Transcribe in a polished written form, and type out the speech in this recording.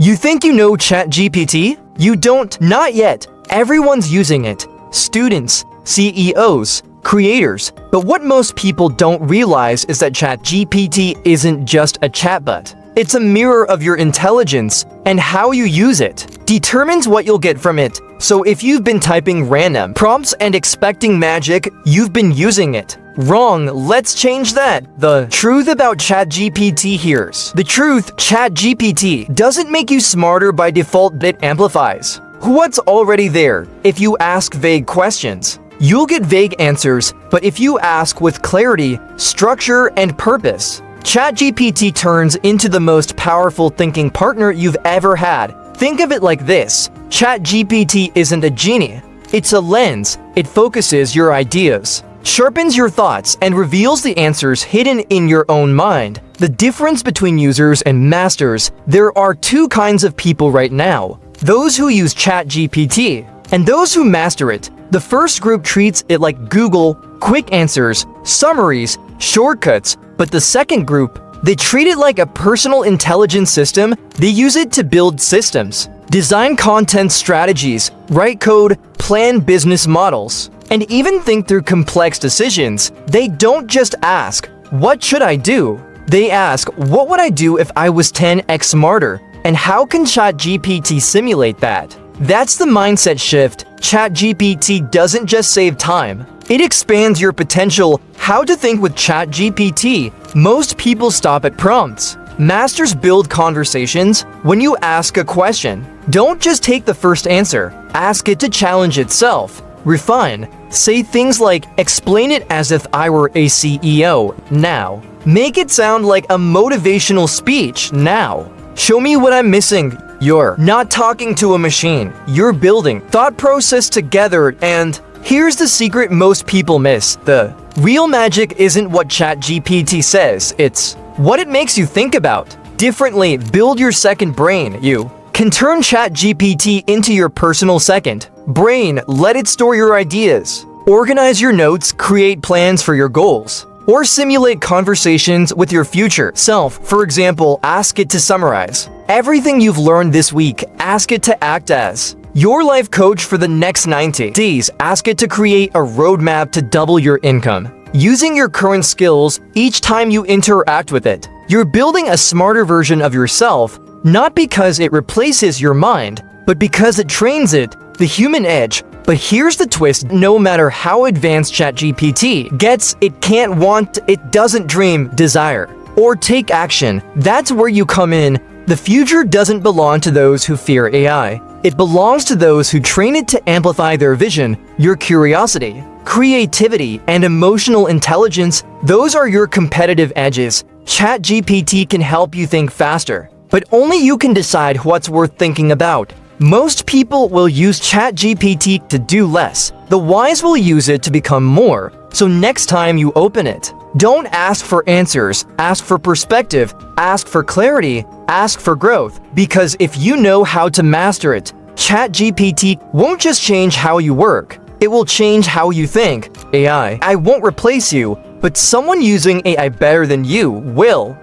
You think you know ChatGPT? You don't, not yet. Everyone's using it. Students, CEOs, creators. But what most people don't realize is that ChatGPT isn't just a chatbot. It's a mirror of your intelligence, and how you use it determines what you'll get from it. So if you've been typing random prompts and expecting magic, you've been using it wrong. Let's change that. The truth about ChatGPT here's the truth. ChatGPT doesn't make you smarter by default, it amplifies what's already there. If you ask vague questions, you'll get vague answers, but if you ask with clarity, structure, and purpose, ChatGPT turns into the most powerful thinking partner you've ever had. Think of it like this. ChatGPT isn't a genie. It's a lens. It focuses your ideas, sharpens your thoughts, and reveals the answers hidden in your own mind. The difference between users and masters: there are two kinds of people right now. Those who use ChatGPT and those who master it. The first group treats it like Google, quick answers, summaries, shortcuts. But the second group, they treat it like a personal intelligence system. They use it to build systems, design content strategies, write code, plan business models, and even think through complex decisions. They don't just ask, "What should I do?" They ask, "What would I do if I was 10x smarter? And how can ChatGPT simulate that?" That's the mindset shift. ChatGPT doesn't just save time. It expands your potential. How to think with ChatGPT. Most people stop at prompts. Masters build conversations. When you ask a question, don't just take the first answer. Ask it to challenge itself. Refine. Say things like, "Explain it as if I were a CEO now." Make it sound like a motivational speech now. Show me what I'm missing. You're not talking to a machine. You're building thought process together. And here's the secret most people miss. The real magic isn't what ChatGPT says. It's what it makes you think about differently. Build your second brain. You can turn ChatGPT into your personal second brain. Let it store your ideas, organize your notes, create plans for your goals, or simulate conversations with your future self. For example, ask it to summarize everything you've learned this week. Ask it to act as your life coach for the next 90 days. Ask it to create a roadmap to double your income using your current skills. Each time you interact with it, you're building a smarter version of yourself, not because it replaces your mind, but because it trains it, the human edge. But here's the twist: no matter how advanced ChatGPT gets, it can't want, it doesn't dream, desire, or take action. That's where you come in. The future doesn't belong to those who fear AI. It belongs to those who train it to amplify their vision. Your curiosity, creativity, and emotional intelligence, those are your competitive edges. ChatGPT can help you think faster, but only you can decide what's worth thinking about. Most people will use ChatGPT to do less. The wise will use it to become more. So next time you open it, don't ask for answers, ask for perspective, ask for clarity, ask for growth. Because if you know how to master it, ChatGPT won't just change how you work, it will change how you think. AI won't replace you, but someone using AI better than you will.